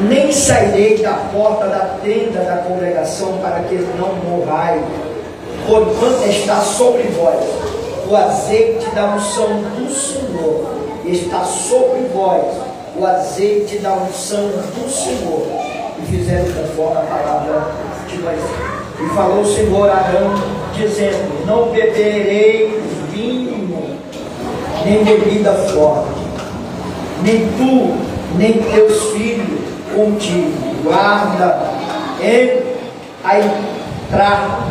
nem sairei da porta da tenda da congregação para que não morrai, porquanto está sobre vós o azeite da unção do Senhor, está sobre vós o azeite da unção do Senhor. E fizeram conforme a palavra de Moisés. E falou o Senhor a Arão, dizendo: não beberei vinho, nem bebida forte, nem tu, nem teus filhos contigo. Guarda a entrar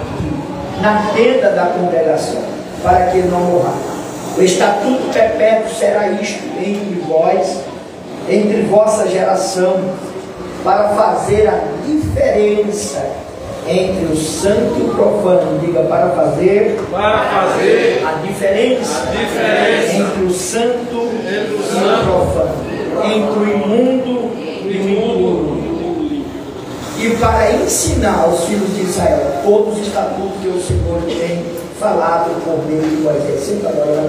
na tenda da congregação, para que não morra. O estatuto perpétuo será isto entre vossa geração, para fazer a diferença entre o santo e o profano. Diga: para fazer a diferença entre o santo e o profano, entre o imundo e o impuro, e para ensinar aos filhos de Israel todos os estatutos que o Senhor tem falado por meio de Moisés. Senta agora,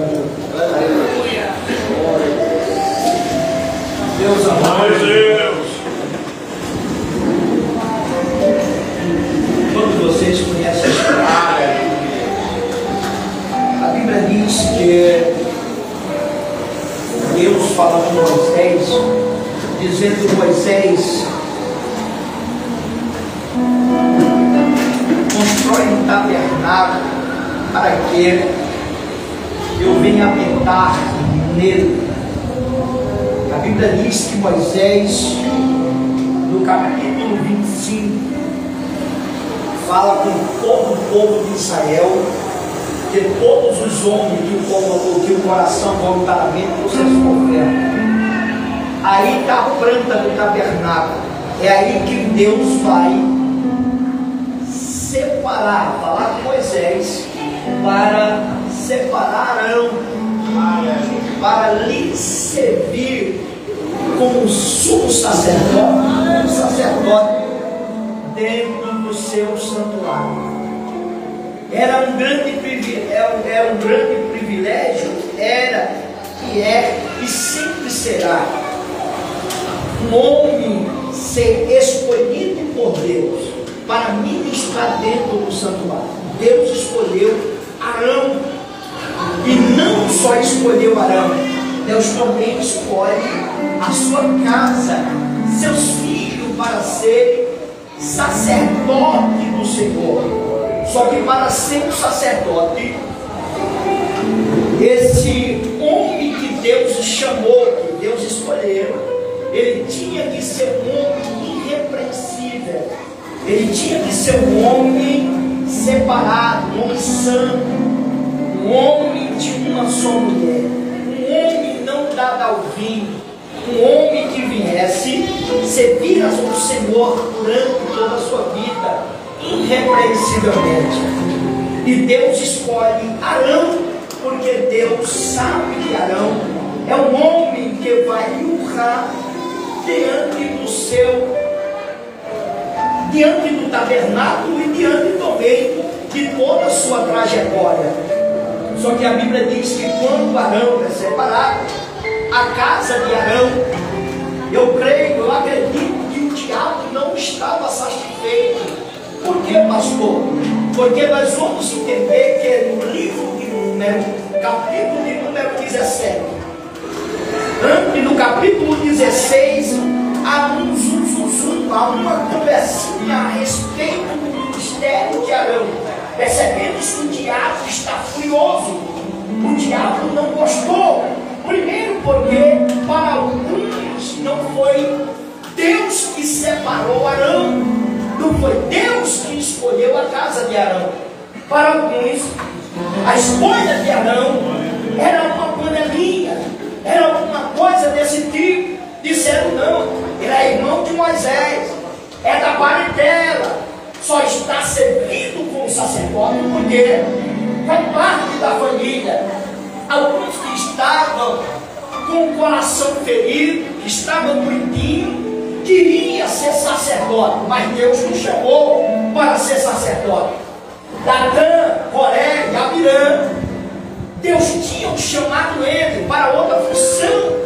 aleluia. Deus amado, todos vocês conhecem a história. A Bíblia diz que Deus fala com Moisés, dizendo: Moisés, constrói um tabernáculo para que eu venha habitar nele. A Bíblia diz que Moisés, no capítulo 25, fala com todo o povo de Israel, que todos os homens que o coração voluntariamente trouxeram oferta. Aí está a planta do tabernáculo. É aí que Deus vai separar, falar com Moisés, para separar Arão, para lhe servir como sumo sacerdote dentro do seu santuário. Era um grande privilégio, era, e é, e sempre será, um homem ser escolhido por Deus para ministrar dentro do santuário. Deus escolheu Arão, e não só escolheu Arão, Deus também escolhe a sua casa, seus filhos, para serem sacerdote do Senhor. Só que para ser um sacerdote, esse homem que Deus chamou, que Deus escolheu, ele tinha que ser um homem irrepreensível, ele tinha que ser um homem separado, um homem santo, um homem de uma só mulher, um homem não dado ao vinho, um homem que viesse servir ao Senhor durante toda a sua vida, irrepreensivelmente. E Deus escolhe Arão, porque Deus sabe que Arão é um homem que vai honrar diante do tabernáculo e diante também de toda a sua trajetória. Só que a Bíblia diz que quando Arão é separado, a casa de Arão, eu acredito que o diabo não estava satisfeito. Por que, pastor? Porque nós vamos entender que no livro de Número, capítulo de número 17, antes do capítulo 16, há há uma conversinha a respeito do ministério de Arão. Percebemos que o diabo está furioso. O diabo não gostou. Primeiro porque para alguns não foi Deus que separou Arão, não foi Deus que escolheu a casa de Arão. Para alguns, a escolha de Arão era uma panelinha, era alguma coisa desse tipo. Disseram: não, ele é irmão de Moisés, é da parentela, só está servindo como sacerdote porque faz parte da família. Alguns que estavam com o coração ferido, que estavam doidinhos, queria ser sacerdote, mas Deus nos chamou para ser sacerdote. Datã, Coré e Abirã, Deus tinha chamado ele para outra função,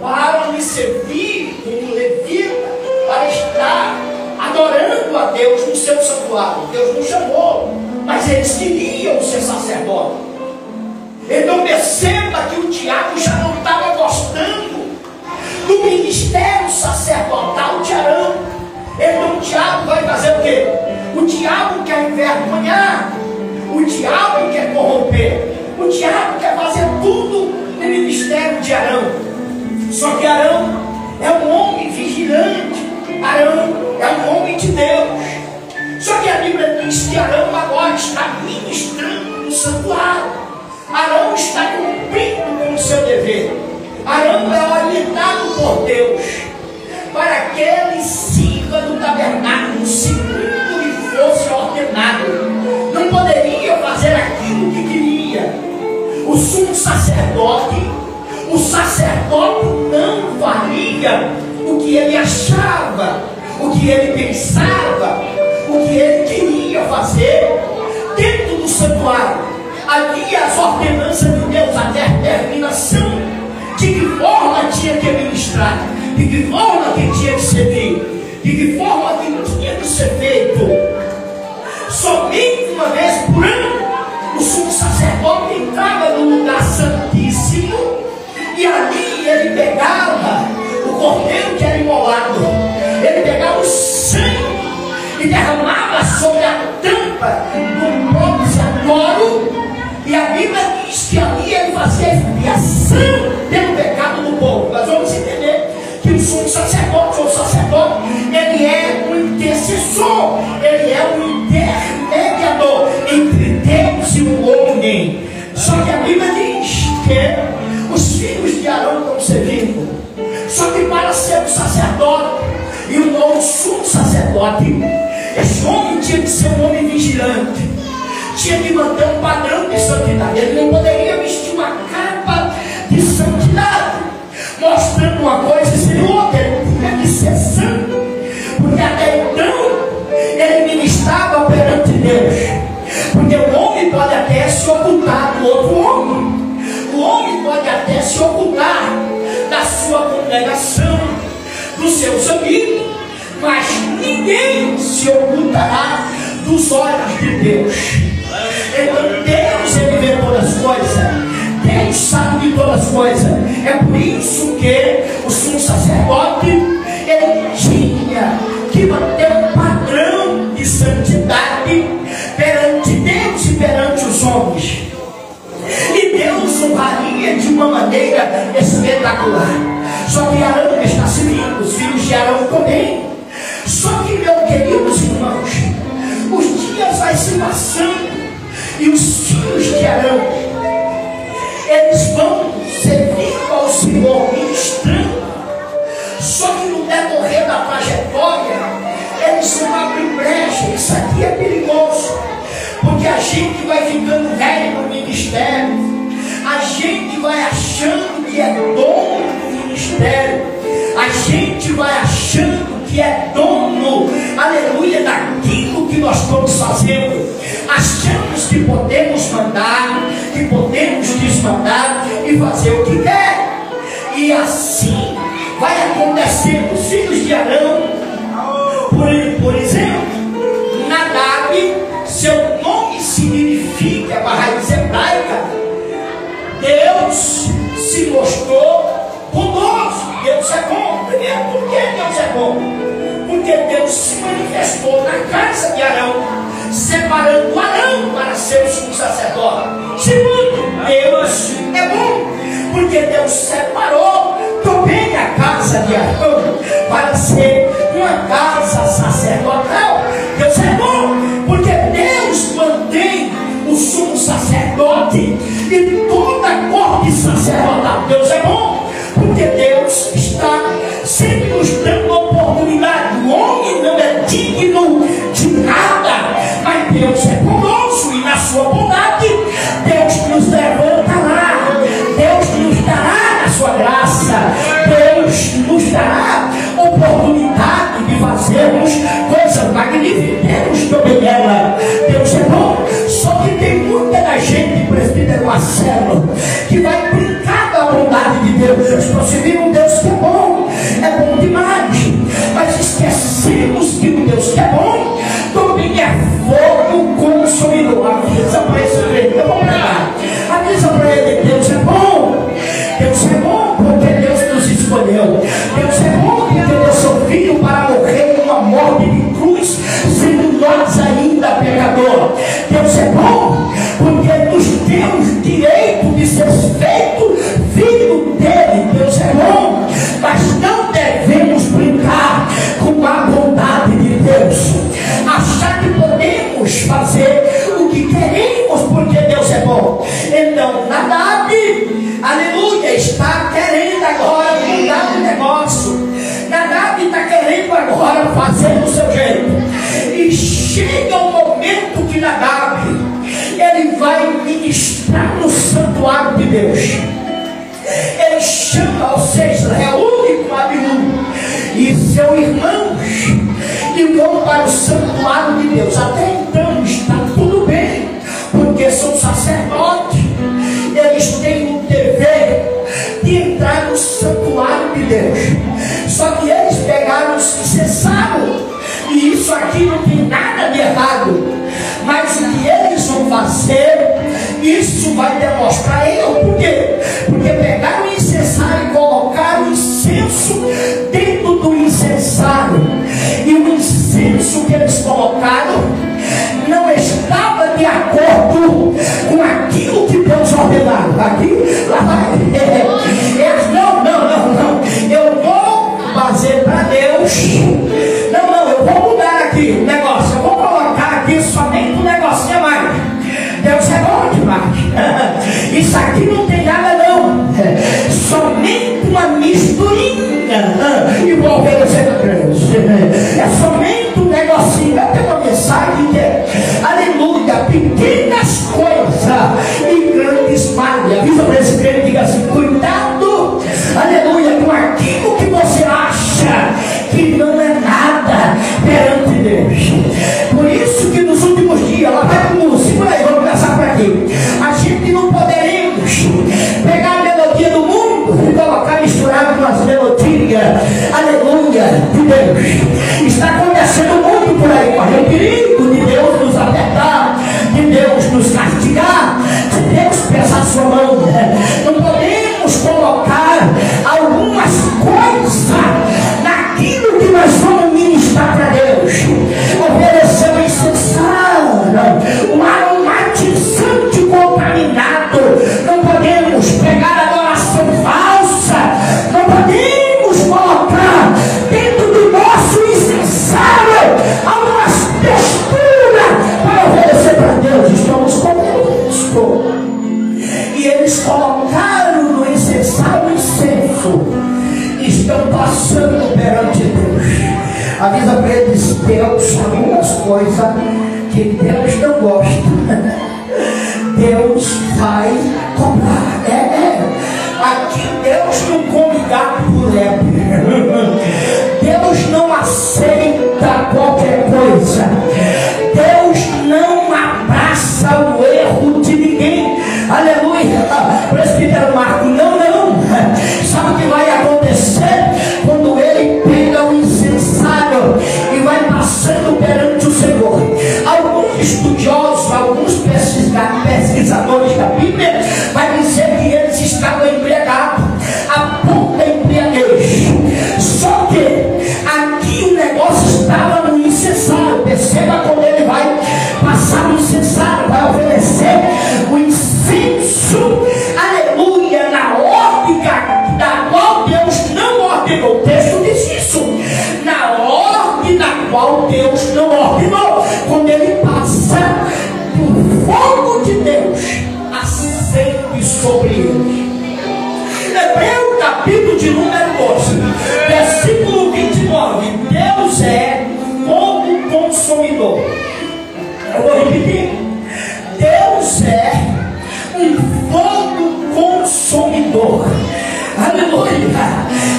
para lhe servir como levita, seu santuário. Deus não chamou, mas eles queriam ser sacerdote. Então perceba que o diabo já não estava gostando do ministério sacerdotal de Arão. Então o diabo vai fazer o quê? O diabo quer envergonhar, o diabo quer corromper, o diabo quer fazer tudo no ministério de Arão. Só que Arão é um homem vigilante, Arão é um homem de Deus. Só que a Bíblia diz que Arão agora está ministrando no santuário. Arão está cumprindo com o seu dever. Arão é orientado por Deus para que ele sirva no tabernáculo segundo lhe fosse ordenado. Não poderia fazer aquilo que queria. O sumo sacerdote, o sacerdote não faria o que ele achava, o que ele pensava, o que ele queria fazer dentro do santuário. Havia as ordenanças de Deus, a determinação de que forma tinha que ministrar, de que forma que tinha que servir, de que forma que tinha que ser feito. Somente uma vez por ano o sumo sacerdote entrava no lugar santíssimo e ali ele pegava o cordeiro que era imolado, ele pegava o sangue e derramava sobre a tampa do propiciatório. E a Bíblia diz que ali ele fazia expiação pelo pecado do povo. Nós vamos entender que o sumo sacerdote, ou sacerdote, ele é um intercessor, ele é um intermediador entre Deus e o homem. Só que a Bíblia diz que os filhos de Arão estão servindo. Só que para ser um sacerdote e um novo sumo sacerdote, esse homem tinha que ser um homem vigilante, tinha que manter um padrão de santidade. Ele não poderia vestir uma capa de santidade, mostrando uma coisa e sem outra. Ele tinha que ser santo, porque até então ele ministrava perante Deus. Porque o homem pode até se ocultar do outro homem, o homem pode até se ocultar da sua congregação, dos seus amigos, mas ninguém se ocultará dos olhos de Deus. Então Deus, ele vê todas as coisas, Deus sabe de todas as coisas. É por isso que o sumo sacerdote, ele tinha que manter um padrão de santidade perante Deus e perante os homens. E Deus honraria de uma maneira espetacular. Só que Arão está servindo, os filhos de Arão também. Só que, meus queridos irmãos, os dias vai se passando e os filhos de Arão, eles vão servindo ao Senhor, ministrando. Só que no decorrer da trajetória, eles vão abrir brecha. Isso aqui é perigoso, porque a gente vai ficando velho no ministério, a gente vai achando que é dono do ministério, a gente vai achando que é dono, aleluia, daquilo que nós estamos fazendo. Achamos que podemos mandar, que podemos desmandar e fazer o que quer. E assim vai acontecendo. Os filhos de Arão, por exemplo, Nadab, seu nome significa, a raiz hebraica, Deus se mostrou bondoso. Deus é bom. Primeiro, por que Deus é bom? Porque Deus se manifestou na casa de Arão, separando Arão para ser o sumo sacerdote. Segundo, Deus é bom, porque Deus separou também a casa de Arão para ser uma casa sacerdotal. Deus é bom, porque Deus mantém o sumo sacerdote e toda a corte sacerdotal. Deus é bom, porque Deus está sempre nos dando oportunidade. O homem não é digno de nada, mas Deus é bondoso e na sua bondade Deus nos levantará, Deus nos dará a sua graça, Deus nos dará oportunidade de fazermos coisas magníficas. Deus também ela. Deus é bom. Só que tem muita da gente, presbítero Marcelo, que vai brincar da bondade de Deus. Eu estou servindo um Deus que é bom demais, mas esquecemos que o Deus que é bom também Deus é bom porque deu seu filho para morrer uma morte de cruz, sendo nós ainda pecador. Deus é bom porque nos temos direito de ser feito filho dele. Deus é bom, mas não devemos brincar com a bondade de Deus, achar que podemos fazer o que queremos porque Deus é bom. Então Nadab, aleluia, está querendo agora mudar o negócio. Nadab está querendo agora fazer do seu jeito, e chega o momento que Nadab, ele vai ministrar no santuário de Deus. Ele chama, ou seja, reúne com Abiú e seu irmão e vão para o santuário de Deus. Até então está tudo bem, porque são sacerdotes, eles têm o dever de entrar no santuário de Deus. Só que eles pegaram e cessaram, e isso aqui não tem nada de errado, mas o que eles vão fazer, isso vai demonstrar eu. Por quê? Porque pegaram o incensário e colocaram o incenso dentro do incensário, e o incenso que eles colocaram não estava de acordo com aquilo que Deus ordenava. Aqui, lá vai. Não. Eu vou fazer para Deus. Não, eu vou mudar aqui o negócio. Eu vou colocar aqui somente um negocinho a mais. Deus é bom demais. Isso aqui não tem nada não. Somente uma misturinha. E vou oferecer a Deus. É somente um negocinho. Eu tenho uma mensagem que é, aleluia, pequenas coisas e grandes males. Avisa para esse crente e diga assim: cuidado, aleluia, com aquilo que você acha que não é nada perante Deus. Por isso que nos últimos dias, lá vai com música, por aí, vamos começar por aqui. A gente não poderemos pegar a melodia do mundo e colocar misturado com as melodias, aleluia, de Deus. Está acontecendo muito por aí, corre o perigo de Deus nos apertar, de Deus nos castigar, de Deus pesar sua mão. Não podemos colocar algumas coisas naquilo que nós vamos ministrar para Deus. Oferecer o incensário, um aromatizante contaminado. Não podemos pegar adoração falsa. Não podemos colocar dentro do nosso incensário algumas texturas para oferecer para Deus. Estamos comendo isso. E eles colocaram no incensário incenso. Estão passando perante Deus. Avisa para eles: Deus, algumas coisas que Deus não gosta, Deus vai cobrar. Aqui Deus não come gato por lebre. Deus não aceita qualquer coisa. Deus não abraça o erro de ninguém. Aleluia. Presbítero Marco, não. Sabe o que vai acontecer quando ele pega o incensário e vai passando perante o Senhor? Alguns estudiosos, alguns pesquisadores da Bíblia vai dizer que eles estavam embriagados, a ponto da embriaguez. Só que aqui o negócio estava no incensário. Perceba, quando ele vai passar no incensário, vai oferecer o incenso, aleluia, na órbita da qual Deus não ordenou. O texto diz isso: na ordem da qual Deus não ordenou. Quando ele passa, o fogo de Deus acende sobre ele. Hebreu capítulo de número 12, versículo 29. Deus é fogo consumidor. Eu vou repetir: Deus é um fogo consumidor. Aleluia.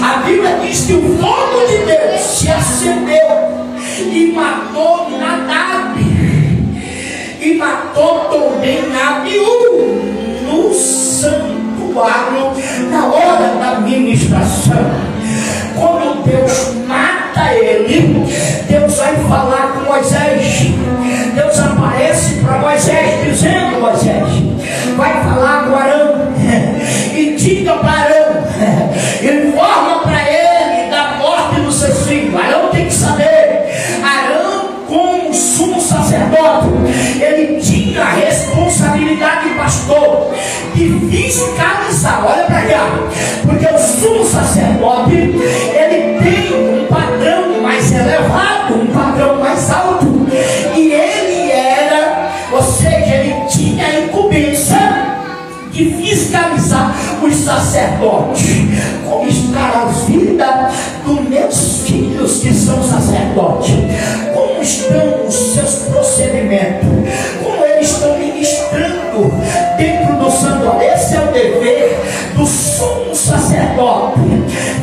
A Bíblia diz que o fogo de Deus se acendeu e matou Nadab, e matou também Abiú no santuário na hora da ministração. Quando Deus mata ele, Deus vai falar com Moisés. Deus aparece para Moisés dizendo: Moisés, vai falar com Arão e diga para Arão, informa para ele pastor de fiscalizar. Olha para cá, porque o sumo sacerdote, ele tem um padrão mais elevado, um padrão mais alto, e ele era, ou seja, ele tinha a incumbência de fiscalizar os sacerdotes. Como está a vida dos meus filhos que são sacerdotes? Como estão os seus procedimentos? Como eles estão ministrando dentro do santuário? Esse é o dever do sumo sacerdote,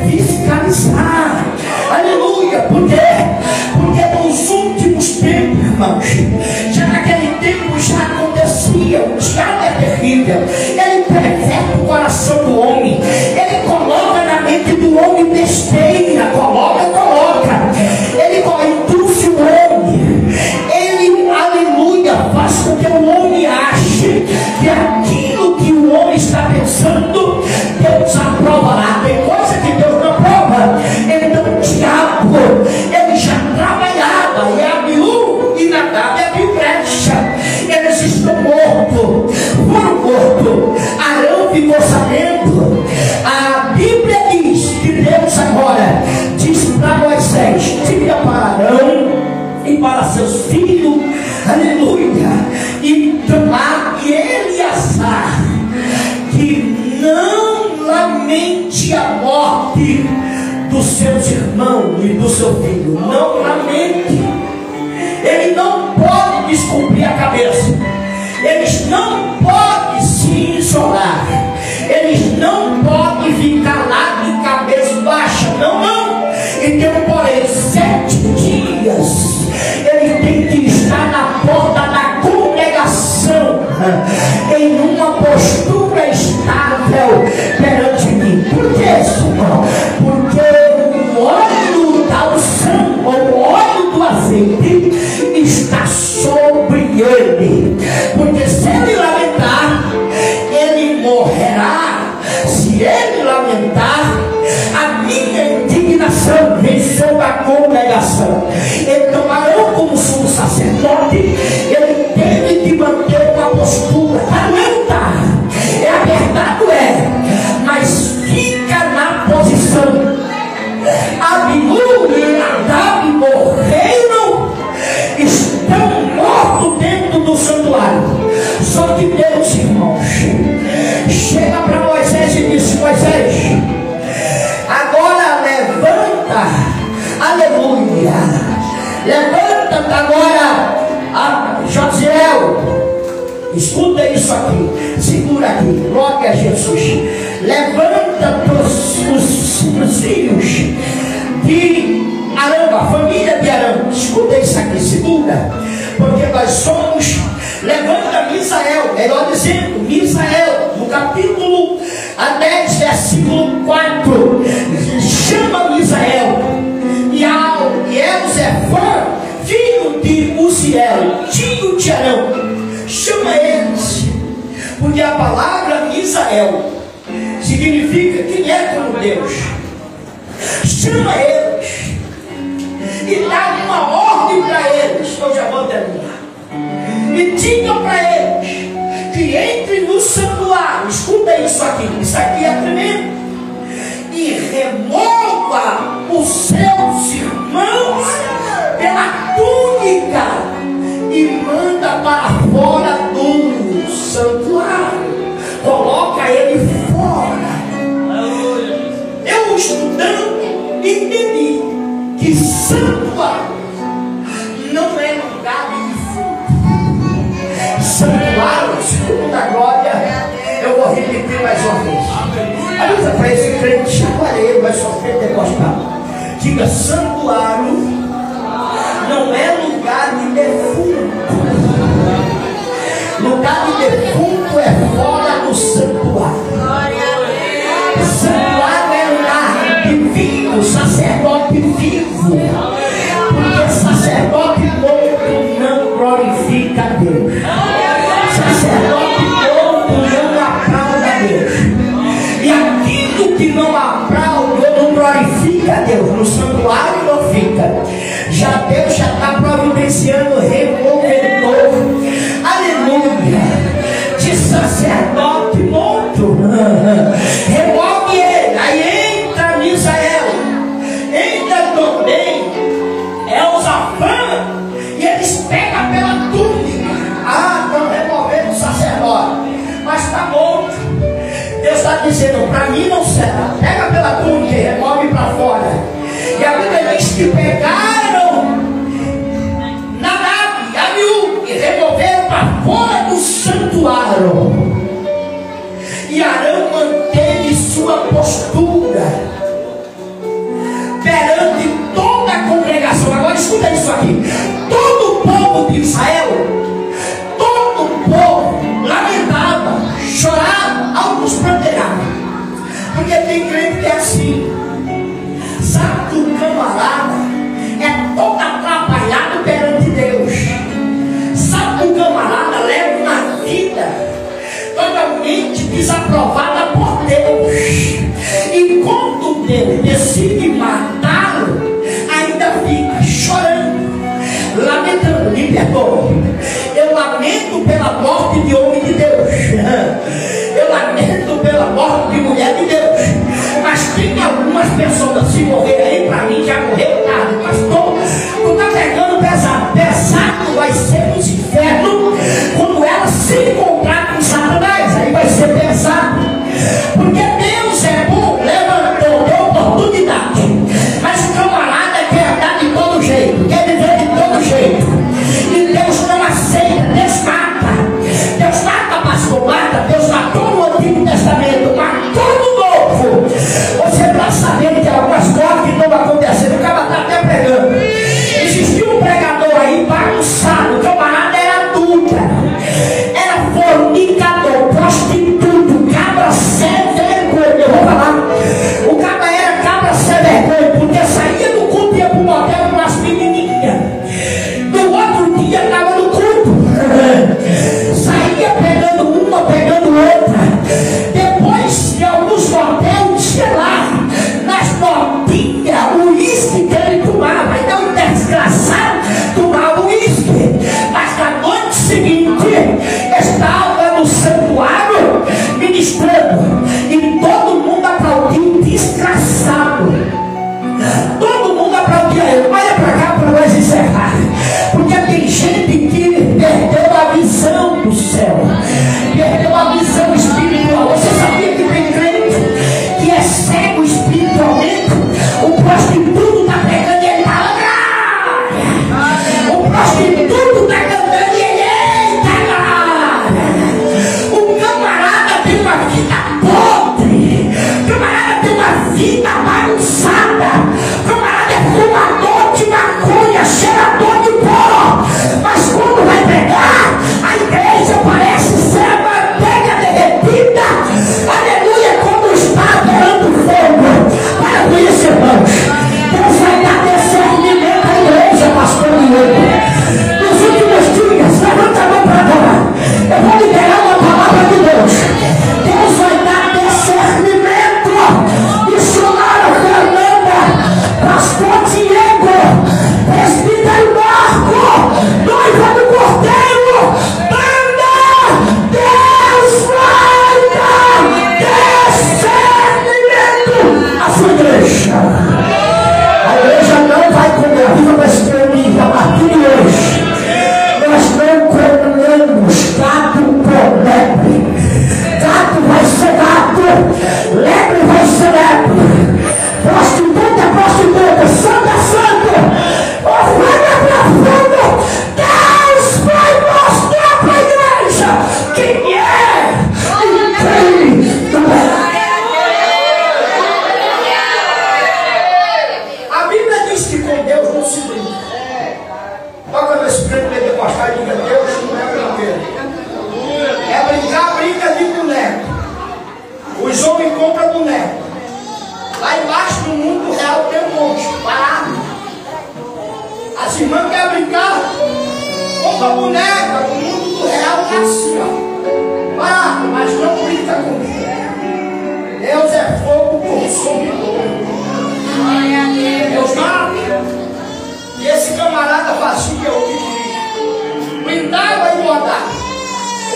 fiscalizar. Aleluia. Por quê? Porque nos últimos tempos, irmãos, já naquele tempo já acontecia. O diabo é terrível. Ele perverte o coração do homem. Ele coloca na mente do homem besteira. Coloca. Ele induz o homem. Ele, aleluia, faz com que o homem ache que aquilo que o homem está pensando, Deus aprovará. Tem coisa que Deus não aprova. Então o diabo, ele já trabalhava. E Abiú e Nadab e Abibrecha, eles estão mortos. Foram mortos. Arão ficou sabendo. A Bíblia diz que Deus agora diz para Moisés: diga para Arão e para seus filhos, aleluia, e Tamar e Eleazar, que não lamente a morte dos seus irmãos e do seu filho. Não lamente. Ele não pode descobrir a cabeça. Eles não podem se isolar. Eles não podem ficar lá de cabeça baixa. Não. Então, porém, 7 dias ele tem que estar na porta da congregação, em uma postura estável perante mim. Por que, irmão? Porque o óleo da unção, o óleo do azeite, está sobre ele. Porque se ele lamentar, ele morrerá. Se ele lamentar, a minha indignação vem sobre a congregação. Então, Arão, como sumo sacerdote, ele teve de manter uma postura. Lamenta, é apertado, mas fica na posição. Abiú e Nadab morreram, estão mortos dentro do santuário. Só que Deus, irmãos, chega para Moisés e diz: Moisés, agora levanta, aleluia, levanta agora, Josiel, escuta isso aqui, segura aqui, glória a Jesus. Levanta os filhos de Arão, a família de Arão, escuta isso aqui, segura, porque nós somos. Levanta Misael, melhor dizendo, Misael, no capítulo 10, versículo 4, chama Misael, e Elzefã, filho de Uziel, tio de Arão, chama eles, porque a palavra Misael significa quem é como Deus. Chama eles e dá uma ordem para eles. Eu já vou terminar. E diga para eles que entre no santuário. Escuta isso aqui é tremendo. E remova os seus irmãos pela túnica e manda para fora do santuário. Coloca ele fora. Eu, estudando, entendi que santuário não é lugar de defunto. Santuário, segundo a glória, eu vou repetir mais uma vez. Avisa para esse crente chacoalheiro, mas só pentecostal. Diga: santuário não é lugar de defunto. Lugar de defunto é fora do santuário. Santuário é lugar de vivo, sacerdote vivo. Porque sacerdote morto não glorifica a Deus. Sacerdote morto não aprauda a Deus. E aquilo que não aprauda ou não glorifica a Deus, no santuário não fica. Deus já está providenciando removedor, aleluia, de sacerdote sacerdote morto. Remove ele. Aí entra Misael, entra também Elzafã, e eles pegam pela túnica. Estão removendo o sacerdote, mas está morto. Deus está dizendo: para mim não será. Pega pela túnica e remove para fora. E a Bíblia diz que pegaram Nadab e Abiú e removeram para fora do santuário. E Arão manteve sua postura perante toda a congregação. Agora escuta isso aqui: todo o povo de Israel, todo o povo lamentava, chorava, alguns pranteavam. Porque tem crente que é assim. Sabe que o camarada é todo atrapalhado perante Deus. Sabe que o camarada leva uma vida totalmente desaprovada por Deus. E quando Deus decide matá-lo, ainda fica chorando, lamentando. Me perdoe, eu lamento pela morte de homem de Deus, eu lamento pela morte de mulher de Deus. Mas tem algumas pessoas, se morrer aí, para mim já morreu tarde. Pastor, tu está pegando pesado. Pesado vai ser nos infernos quando ela se encontrar com Satanás. Aí vai ser pesado. Porque Deus é bom, levantou, deu oportunidade. Mas o camarada quer andar de todo jeito, quer viver de todo jeito. E Deus não aceita, Deus mata. Deus mata, pastor, mata. Deus matou no Antigo Testamento, matou no Novo. Você está sabendo que algumas coisas que estão acontecendo, o cara está até pregando. Existiu um pregador aí bagunçado, o camarada era adúltero, era fornicador, prostituto, cabra sem vergonha. Eu vou falar, o cabra era cabra sem vergonha, porque saía do culto e ia para o motel com umas menininhas. No outro dia estava no culto, saía pegando uma, pegando outra. Depois de alguns motéis, tinha lá nas notinhas o uísque que ele tomava. Então o desgraçado tomava uísque, mas na noite seguinte estava no santuário ministrando, e todo mundo aplaudiu, desgraçado. Todo mundo aplaudia ele. Olha para cá para nós encerrar, porque tem gente que perdeu a visão do céu, perdeu a visão espiritual. Você sabia que tem crente que é cego espiritualmente? O prostituto está pegando e ele está glória. O prostituto está cantando e ele está glória. O camarada tem uma vida podre, o camarada tem uma vida bagunçada, o camarada é fumador de maconha, cheirador de pó. Mas quando vai pregar, a igreja parece ser a manteiga derretida. Aleluia, quando está beirando fogo. Para isso, irmãos, Deus vai dar discernimento à igreja, pastor Diego. Nos últimos dias, levanta a mão para cá, eu vou liberar uma palavra de Deus. Deus vai dar discernimento. Missionário Fernanda, pastor Diego, presbítero Marco, noiva do Cordeiro, banda, Deus vai dar discernimento à sua igreja. A igreja não vai comer a vida mais espremida a partir de hoje. Nós não comemos gato por lebre. Gato vai ser gato, lebre vai ser lebre. Prostituta é prostituta, santo é santo. Ofrenda para fundo. Deus vai mostrar para a igreja quem é e quem não é. A Bíblia diz que com Deus não se brinca. Toca nesse preto pentecostal e diga: Deus não é brinquedo. É brincar, brinca de boneco. Os homens compram boneco. Lá embaixo no mundo real tem um monte, barato. As irmãs querem brincar, compra boneca. No mundo do real é assim, ó, barato, mas não brinca comigo. Deus é fogo consumidor. Deus mata. E esse camarada fazia o que queria, brindava e botava.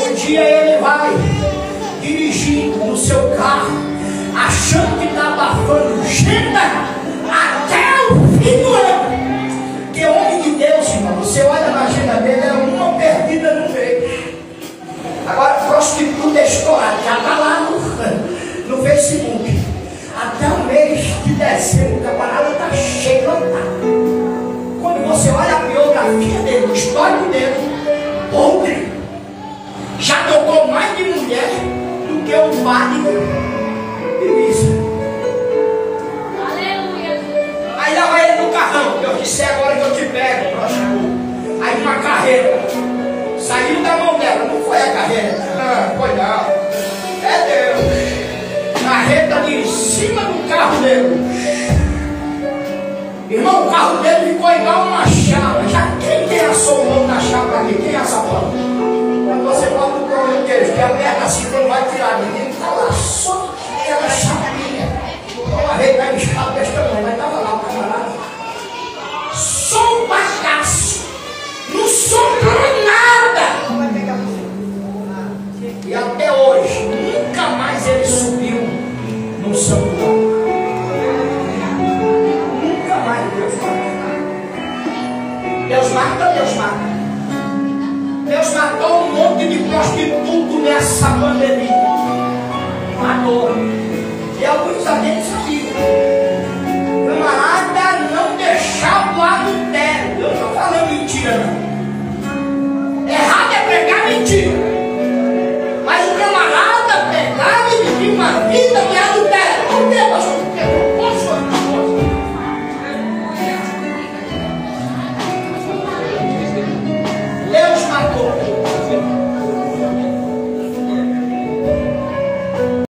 Um dia ele vai seu carro, achando que está abafando agenda até o fim do ano. Que homem de Deus, irmão, você olha na agenda dele, é uma perdida no meio. Agora, prostituta estourada, já está lá no Facebook. Até o mês de dezembro, o camarada está cheio, não está. Quando você olha a biografia dele, o histórico dele, podre. Já tocou mais de mulher do que o padre de missa. Aleluia. Aí lá vai ele no carrão. Eu disse agora que eu te pego, prostituta. Aí uma carreira. Saiu da mão dela, não foi a carreira. Foi não. É Deus. Carreta de cima do carro dele. Irmão, o carro dele ficou igual uma chapa. Já quem assou o nome da chapa aqui? Quem assa a mão? Quando você bota o pão no queijo, que aperta assim, não vai tirar. Ninguém está lá só aquela chapinha. Uma vez vai me chapa desse tamanho, mas estava lá o camarada. Só um bagaço. Não sobrou nada. E até hoje, nunca mais ele subiu no santuário. Nunca mais Deus mata. Deus mata, Deus mata. Deus matou um monte de prostituto nessa pandemia. Matou. E alguns nem sabiam. Camarada